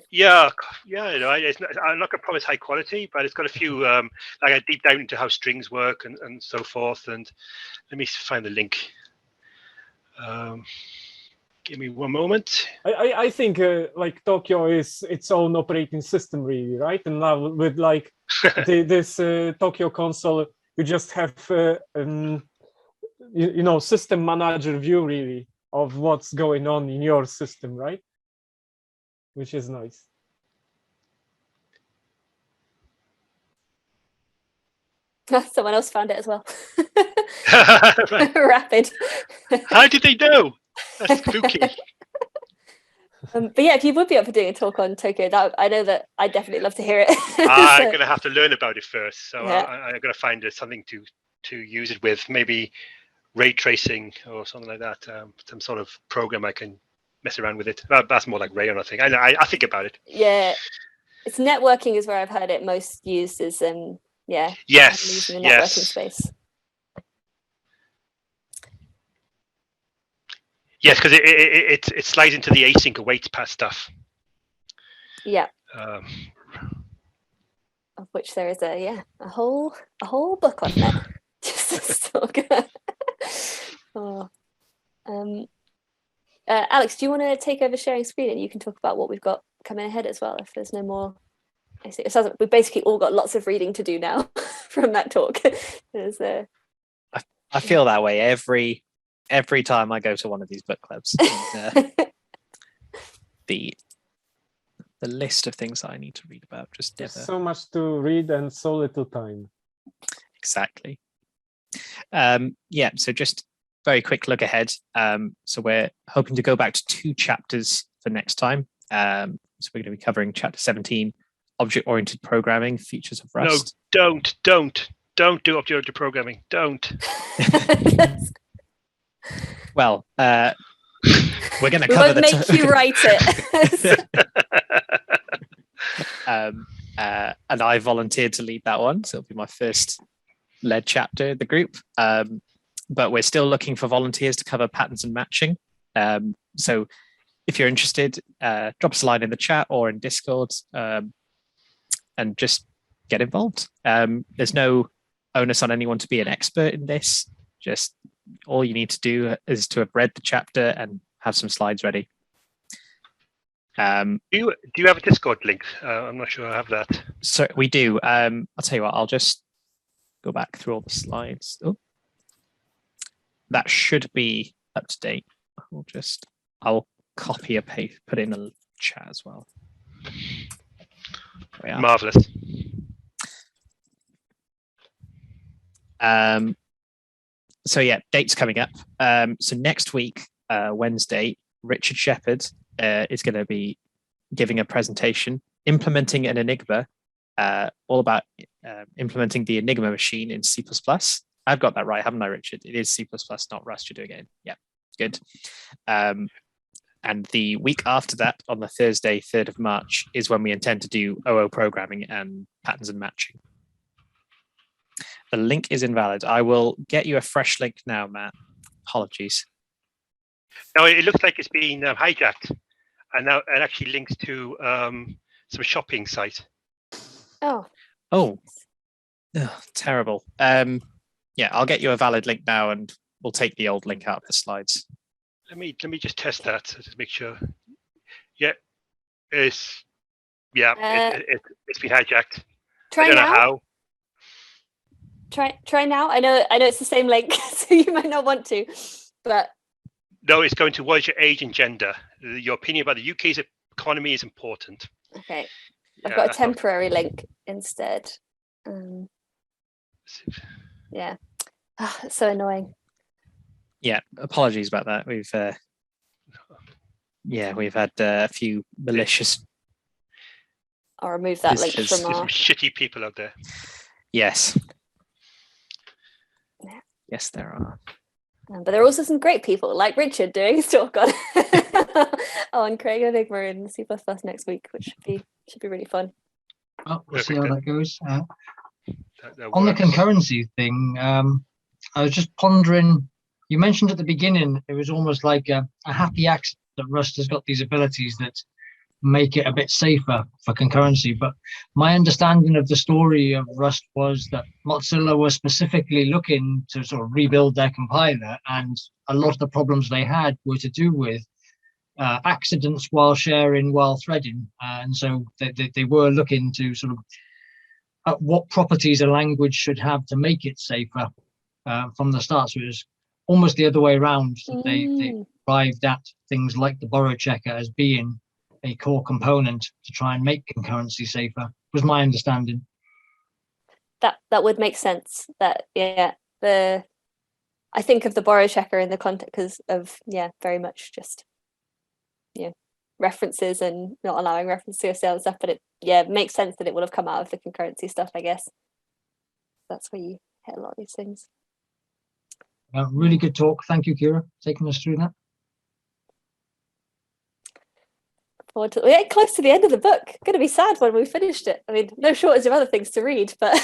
yeah, you know, I'm not gonna promise high quality, but it's got a few like I deep dive into how strings work and so forth. And let me find the link. Give me one moment. I think like Tokyo is its own operating system, really, right? And now with like this Tokyo console, you just have you know, system manager view really of what's going on in your system, right? Which is nice. Someone else found it as well. Right. Rapid. How did they know? That's spooky. But yeah, if you would be up for doing a talk on Tokyo, I know that I'd definitely love to hear it. I'm going to have to learn about it first. So Yeah. I'm going to find something to use it with, maybe ray tracing or something like that. Some sort of program I can mess around with it. That's more like Rayon, I think. I think about it. Yeah, it's networking is where I've heard it most used. Is yeah. Yes. In the networking Yes. space. Yes, because it slides into the async await path stuff. Yeah. Um, Of which there is a whole book on it. Just talk. Oh. Alex, do you want to take over sharing screen and you can talk about what we've got coming ahead as well? If there's no more, it sounds like we've basically all got lots of reading to do now from that talk. I feel that way every time I go to one of these book clubs. And, the list of things that I need to read about just There's never. so much to read and so little time. Exactly. Yeah, so just very quick look ahead. So we're hoping to go back to 2 chapters for next time. So we're going to be covering chapter 17, object-oriented programming, features of Rust. No, don't do object-oriented programming. Don't. Well, we're going to We cover won't make you write it. And I volunteered to lead that one, so it'll be my first led chapter in the group. But we're still looking for volunteers to cover patterns and matching. So if you're interested, drop us a line in the chat or in Discord, and just get involved. There's no onus on anyone to be an expert in this. Just all you need to do is to have read the chapter and have some slides ready. Do you have a Discord link? I'm not sure I have that. So we do. I'll tell you what, I'll just go back through all the slides. Oh, that should be up to date. I'll copy and paste, put it in the chat as well. There we are. Marvelous. So yeah, dates coming up. So next week, Wednesday, Richard Shepherd is going to be giving a presentation implementing an Enigma, all about implementing the Enigma machine in C++. I've got that right, haven't I, Richard? It is C++, not Rust you're doing it. Yeah, good. And the week after that, on the Thursday, 3rd of March, is when we intend to do OO programming and patterns and matching. The link is invalid. I will get you a fresh link now, Matt. Apologies. No, it looks like it's been hijacked, and now it actually links to some shopping site. Oh, Terrible. Yeah, I'll get you a valid link now, and we'll take the old link out of the slides. Let me just test that to make sure. Yeah, it's been hijacked. try I don't know now. how. Try now. I know it's the same link, so you might not want to, but No, it's going to what is your age and gender. Your opinion about the UK's economy is important. okay. I've got a temporary link instead. Yeah, it's so annoying. Yeah, apologies about that. We've had a few malicious. I'll remove that link There's from some our. shitty people out there. Yes. Yes, there are. But there are also some great people like Richard doing talk on on Craig Enigma in C++ next week, which should be really fun. Oh, we'll see how that goes. That On the works. concurrency thing, I was just pondering. You mentioned at the beginning it was almost like a happy accident that Rust has got these abilities that make it a bit safer for concurrency. But my understanding of the story of Rust was that Mozilla was specifically looking to sort of rebuild their compiler, and a lot of the problems they had were to do with accidents while sharing, while threading, and so they were looking to sort of at what properties a language should have to make it safer from the start. So it was almost the other way around. They arrived at things like the borrow checker as being a core component to try and make concurrency safer, was my understanding. That would make sense. That I think of the borrow checker in the context of very much just references and not allowing reference to yourself stuff, but it makes sense that it would have come out of the concurrency stuff, I guess. That's where you hit a lot of these things. Really good talk. Thank you, Ciara, taking us through that. We're getting close to the end of the book. Going to be sad when we finished it. I mean, no shortage of other things to read, but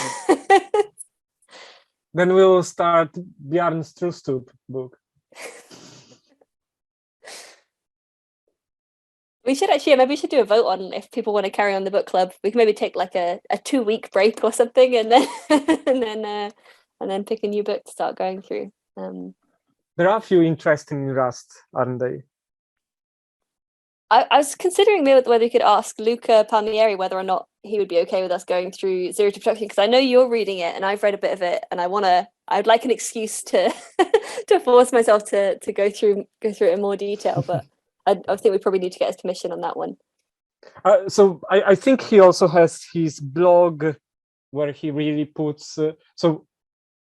Then we'll start Bjarne's Trustup book. we should maybe we should do a vote on if people want to carry on the book club. We can maybe take like a 2-week break or something, and then and then pick a new book to start going through. There are a few interesting in Rust, aren't they? I was considering whether you could ask Luca Palmieri whether or not he would be okay with us going through Zero to Production, because I know you're reading it and I've read a bit of it, and I'd like an excuse to to force myself to go through it in more detail, but I think we probably need to get his permission on that one. So I think he also has his blog where he really puts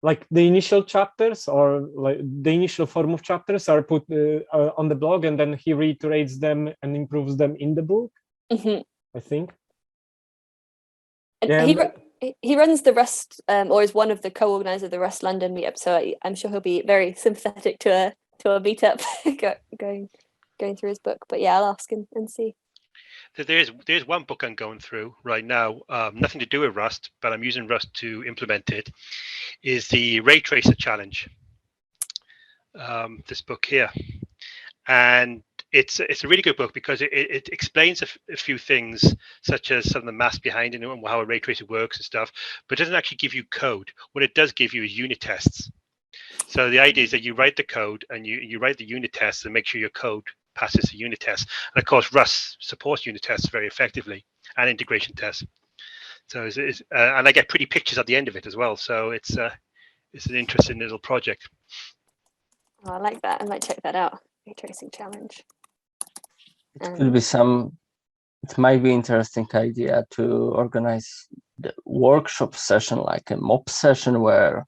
like the initial chapters or like the initial form of chapters are put on the blog, and then he reiterates them and improves them in the book. Mm-hmm. I think. And he runs the Rust, or is one of the co-organizers of the Rust London meetup, so I'm sure he'll be very sympathetic to a meetup going through his book. But yeah, I'll ask him and see. There's one book I'm going through right now, nothing to do with Rust, but I'm using Rust to implement it, is the Ray Tracer Challenge. This book here. And it's a really good book because it explains a few things, such as some of the math behind it and how a ray tracer works and stuff, but it doesn't actually give you code. What it does give you is unit tests. So the idea is that you write the code and you write the unit tests and make sure your code passes the unit test. And of course, Rust supports unit tests very effectively and integration tests. So and I get pretty pictures at the end of it as well. So it's an interesting little project. Oh, I like that. I might check that out. Ray tracing challenge. It might be interesting idea to organize the workshop session, like a mob session where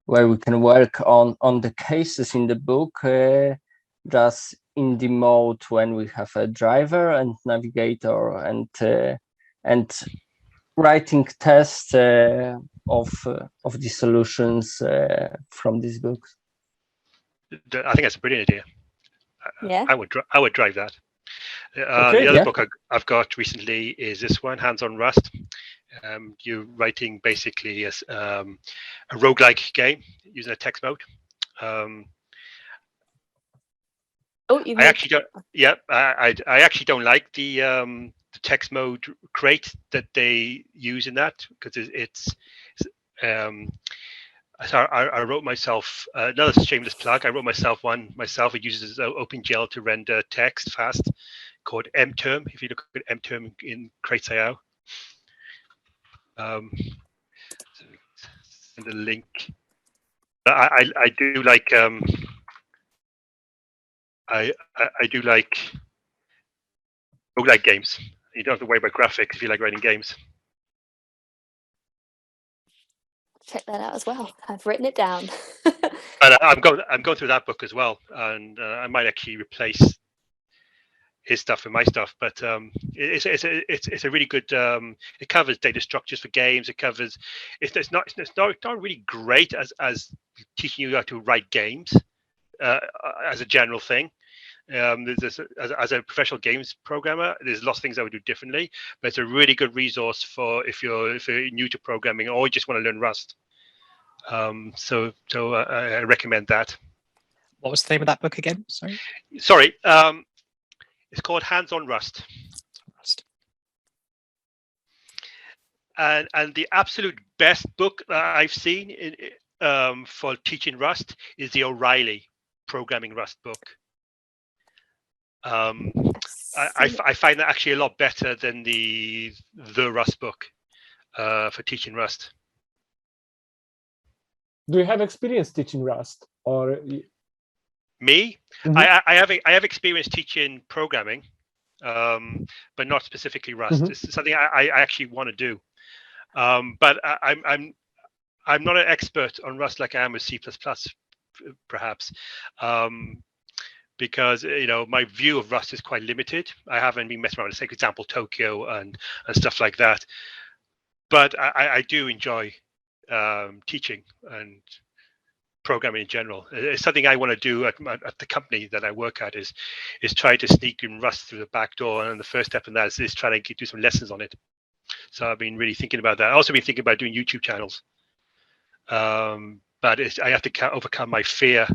we can work on the cases in the book, just in the mode when we have a driver and navigator and writing tests of the solutions from these books. I think that's a brilliant idea. Yeah, I would drive that. Okay, the other book I've got recently is this one, Hands on Rust. You're writing basically a roguelike game using a text mode. I actually don't. Yeah, I actually don't like the text mode crate that they use in that, because I wrote myself another shameless plug. I wrote myself one myself. It uses OpenGL to render text fast, called mterm. If you look at mterm in Crates.io, send a link. I do like I do like roguelike games. You don't have to worry about graphics if you like writing games. Check that out as well. I've written it down. But I'm going through that book as well, and I might actually replace his stuff with my stuff. But it's a really good. It covers data structures for games. It covers. It's not really great as teaching you how to write games as a general thing. As a professional games programmer, there's lots of things I would do differently, but it's a really good resource for if you're new to programming or you just want to learn Rust. So I recommend that. What was the name of that book again? Sorry. It's called Hands-on Rust. Rust. And the absolute best book that I've seen for teaching Rust is the O'Reilly Programming Rust book. I find that actually a lot better than the Rust book for teaching Rust. Do you have experience teaching Rust, or me? Mhm. I have experience teaching programming, but not specifically Rust. Mhm. It's something I actually want to do, but I'm not an expert on Rust like I am with C++, perhaps. Because my view of Rust is quite limited. I haven't been messing around with, say, for example, Tokyo and stuff like that. But I do enjoy teaching and programming in general. It's something I want to do at the company that I work at is try to sneak in Rust through the back door. And the first step in that is trying to do some lessons on it. So I've been really thinking about that. I've also been thinking about doing YouTube channels. But I have to overcome my fear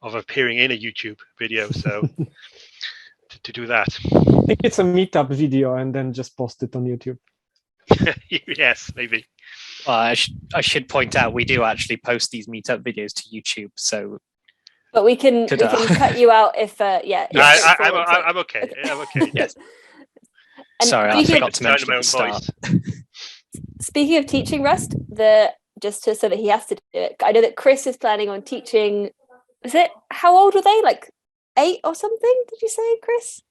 of appearing in a YouTube video, so to do that. I think it's a meetup video and then just post it on YouTube. Yes, maybe. Well, I should point out we do actually post these meetup videos to YouTube, so. But we can cut you out if yeah. I'm okay. I'm okay. Yes. And Sorry, I forgot to mention at the start. Speaking of teaching Rust, so that he has to do it. I know that Chris is planning on teaching. How old were they? Like 8 or something? Did you say, Chris?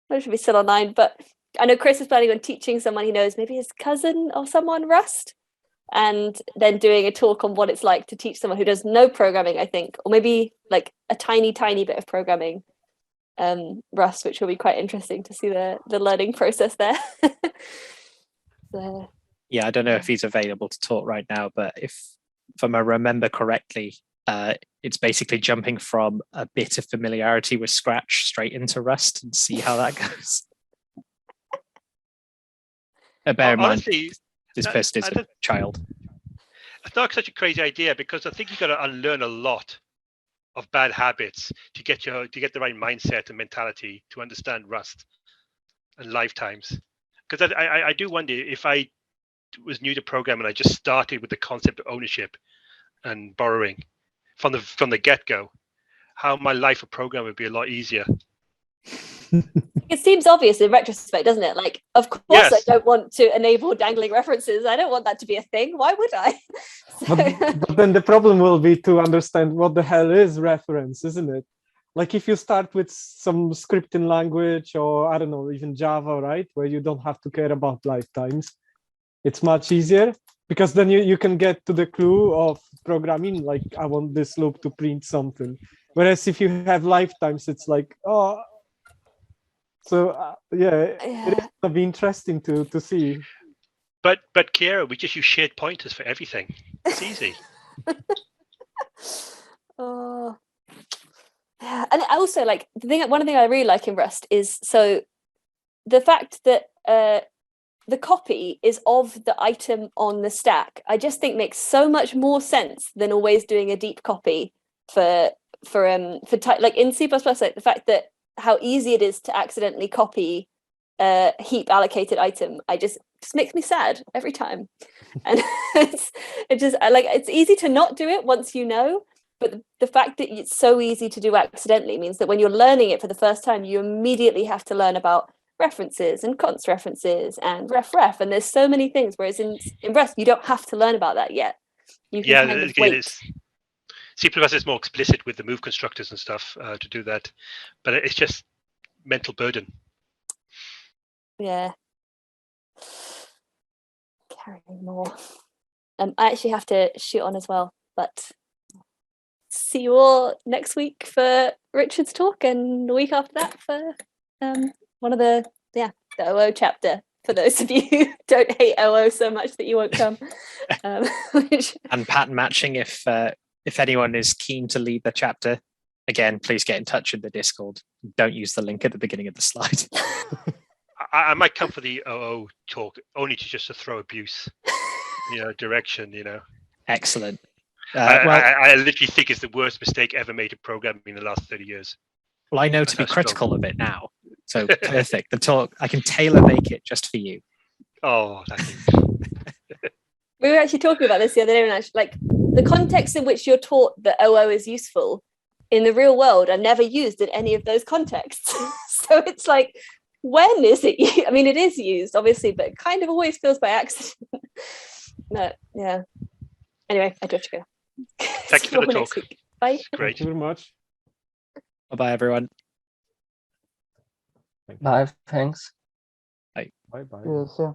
I should be still on 9, but I know Chris is planning on teaching someone he knows, maybe his cousin or someone, Rust, and then doing a talk on what it's like to teach someone who does no programming, I think, or maybe like a tiny bit of programming, Rust, which will be quite interesting to see the learning process there. So, yeah, I don't know if he's available to talk right now, but if I remember correctly, it's basically jumping from a bit of familiarity with Scratch straight into Rust and see how that goes. Bear in mind, this person is a child. It's not such a crazy idea because I think you've got to unlearn a lot of bad habits to get the right mindset and mentality to understand Rust and lifetimes. Because I do wonder if I was new to programming and I just started with the concept of ownership and borrowing from the get-go, how my life of programming would be a lot easier. It seems obvious in retrospect, doesn't it? Like, of course, yes. I don't want to enable dangling references. I don't want that to be a thing. Why would I? But then the problem will be to understand what the hell is reference, isn't it? Like if you start with some scripting language or, I don't know, even Java, right? Where you don't have to care about lifetimes. It's much easier because then you can get to the clue of programming, like I want this loop to print something. Whereas if you have lifetimes, it's like, oh, so yeah, it's gonna be interesting to see. But Ciara, we just use shared pointers for everything. It's easy. Oh, yeah, and also like one thing I really like in Rust is so the fact that the copy is of the item on the stack. I just think makes so much more sense than always doing a deep copy for like in C++. Like the fact that how easy it is to accidentally copy a heap allocated item, just makes me sad every time. And it's easy to not do it once you know, but the fact that it's so easy to do accidentally means that when you're learning it for the first time, you immediately have to learn about references and const references and ref, and there's so many things, whereas in Rust you don't have to learn about that yet. You can kind of wait. It is. C++ is more explicit with the move constructors and stuff to do that, but it's just mental burden. Yeah, carry anymore. I actually have to shoot on as well, but see you all next week for Richard's talk, and the week after that for one of the OO chapter. For those of you who don't hate OO so much that you won't come. And pattern matching, if anyone is keen to lead the chapter, again, please get in touch with the Discord. Don't use the link at the beginning of the slide. I might come for the OO talk, only to throw abuse, direction, Excellent. I literally think it's the worst mistake ever made in programming in the last 30 years. Well, I know to be critical of it now. So perfect. The talk, I can tailor make it just for you. Oh, we were actually talking about this the other day, and actually, like, the context in which you're taught that OO is useful in the real world are never used in any of those contexts. So it's like, when is it? I mean, it is used, obviously, but it kind of always feels by accident. No, yeah. Anyway, I do have to go. Thank you for the talk. Bye. Great. Thank you very much. Bye-bye, everyone. Bye, thanks. Bye bye. Yes, yeah.